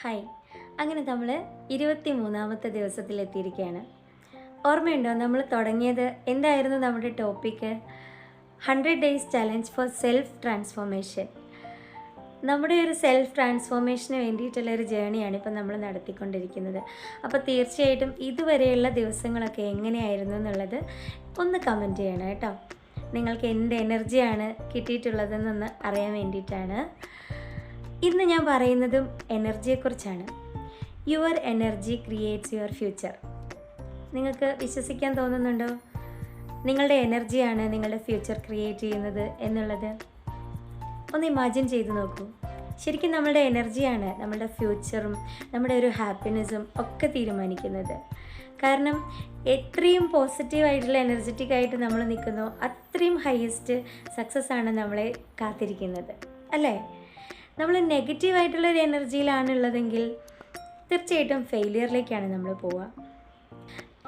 Hi. അങ്ങനെ നമ്മൾ 23-ാമത്തെ ദിവസത്തിലെത്തിയിരിക്കുകയാണ്. ഓർമ്മയുണ്ടോ നമ്മൾ തുടങ്ങിയത് എന്തായിരുന്നു നമ്മുടെ topic? 100 days challenge for self transformation. നമ്മുടെ ഒരു സെൽഫ് ട്രാൻസ്ഫോർമേഷന് വേണ്ടിയിട്ടുള്ള ഒരു ജേണിയാണ് ഇപ്പോൾ നമ്മൾ നടത്തിക്കൊണ്ടിരിക്കുന്നത്. അപ്പോൾ തീർച്ചയായിട്ടും ഇതുവരെയുള്ള ദിവസങ്ങളൊക്കെ എങ്ങനെയായിരുന്നു എന്നുള്ളത് ഒന്ന് കമൻറ്റ് ചെയ്യണം കേട്ടോ. നിങ്ങൾക്ക് എന്ത് എനർജിയാണ് കിട്ടിയിട്ടുള്ളതെന്നൊന്ന് അറിയാൻ വേണ്ടിയിട്ടാണ്. ഇന്ന് ഞാൻ പറയുന്നതും എനർജിയെക്കുറിച്ചാണ്. Your energy creates your future. നിങ്ങൾക്ക് വിശ്വസിക്കാൻ തോന്നുന്നുണ്ടോ? നിങ്ങളുടെ എനർജിയാണ് നിങ്ങളുടെ ഫ്യൂച്ചർ ക്രിയേറ്റ് ചെയ്യുന്നത് എന്നുള്ളത് ഒന്ന് ഇമാജിൻ ചെയ്ത് നോക്കൂ. ശരിക്കും നമ്മളുടെ എനർജിയാണ് നമ്മളുടെ ഫ്യൂച്ചറും നമ്മുടെ ഒരു ഹാപ്പിനെസ്സും ഒക്കെ തീരുമാനിക്കുന്നത്. കാരണം എത്രയും പോസിറ്റീവായിട്ടുള്ള എനർജറ്റിക് ആയിട്ട് നമ്മൾ നിൽക്കുന്നോ അത്രയും ഹയസ്റ്റ് സക്സസ് ആണ് നമ്മളെ കാത്തിരിക്കുന്നത്, അല്ലേ? നമ്മൾ നെഗറ്റീവായിട്ടുള്ളൊരു എനർജിയിലാണുള്ളതെങ്കിൽ തീർച്ചയായിട്ടും ഫെയിലിയറിലേക്കാണ് നമ്മൾ പോവുക.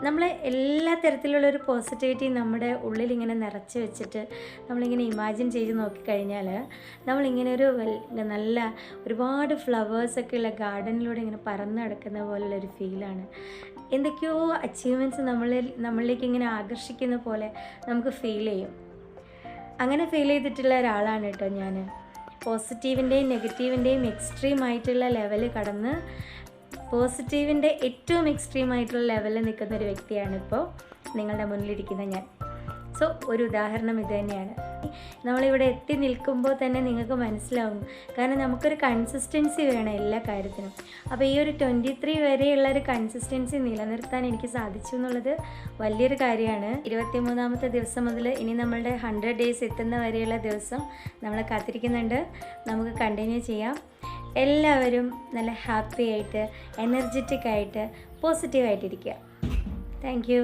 നമ്മൾ എല്ലാ തരത്തിലുള്ളൊരു പോസിറ്റിവിറ്റി നമ്മുടെ ഉള്ളിലിങ്ങനെ നിറച്ച് വെച്ചിട്ട് നമ്മളിങ്ങനെ ഇമാജിൻ ചെയ്ത് നോക്കിക്കഴിഞ്ഞാൽ നമ്മളിങ്ങനെ ഒരു നല്ല ഒരുപാട് ഫ്ലവേഴ്സൊക്കെ ഉള്ള ഗാർഡനിലൂടെ ഇങ്ങനെ പറന്ന് നടക്കുന്ന പോലുള്ളൊരു ഫീലാണ്. എന്തൊക്കെയോ അച്ചീവ്മെൻറ്റ്സ് നമ്മളിലേക്ക് ഇങ്ങനെ ആകർഷിക്കുന്ന പോലെ നമുക്ക് ഫീൽ ചെയ്യും. അങ്ങനെ ഫീൽ ചെയ്തിട്ടുള്ള ഒരാളാണ് കേട്ടോ ഞാൻ. പോസിറ്റീവിൻ്റെയും നെഗറ്റീവിൻ്റെയും എക്സ്ട്രീം ആയിട്ടുള്ള ലെവൽ കടന്ന് പോസിറ്റീവിൻ്റെ ഏറ്റവും എക്സ്ട്രീം ആയിട്ടുള്ള ലെവലിൽ നിൽക്കുന്ന ഒരു വ്യക്തിയാണ് ഇപ്പോൾ നിങ്ങളുടെ മുന്നിലിരിക്കുന്ന ഞാൻ. സോ ഒരു ഉദാഹരണം ഇത് തന്നെയാണ്. നമ്മളിവിടെ എത്തി നിൽക്കുമ്പോൾ തന്നെ നിങ്ങൾക്ക് മനസ്സിലാവും. കാരണം നമുക്കൊരു കൺസിസ്റ്റൻസി വേണം എല്ലാ കാര്യത്തിനും. അപ്പോൾ ഈ ഒരു 23 വരെയുള്ള ഒരു കൺസിസ്റ്റൻസി നിലനിർത്താൻ എനിക്ക് സാധിച്ചു എന്നുള്ളത് വലിയൊരു കാര്യമാണ്. 23-ാമത്തെ ദിവസം മുതൽ ഇനി നമ്മളുടെ 100 ഡേയ്സ് എത്തുന്ന വരെയുള്ള ദിവസം നമ്മളെ കാത്തിരിക്കുന്നുണ്ട്. നമുക്ക് കണ്ടിന്യൂ ചെയ്യാം. എല്ലാവരും നല്ല ഹാപ്പി ആയിട്ട് എനർജറ്റിക് ആയിട്ട് പോസിറ്റീവായിട്ടിരിക്കുക. Thank you.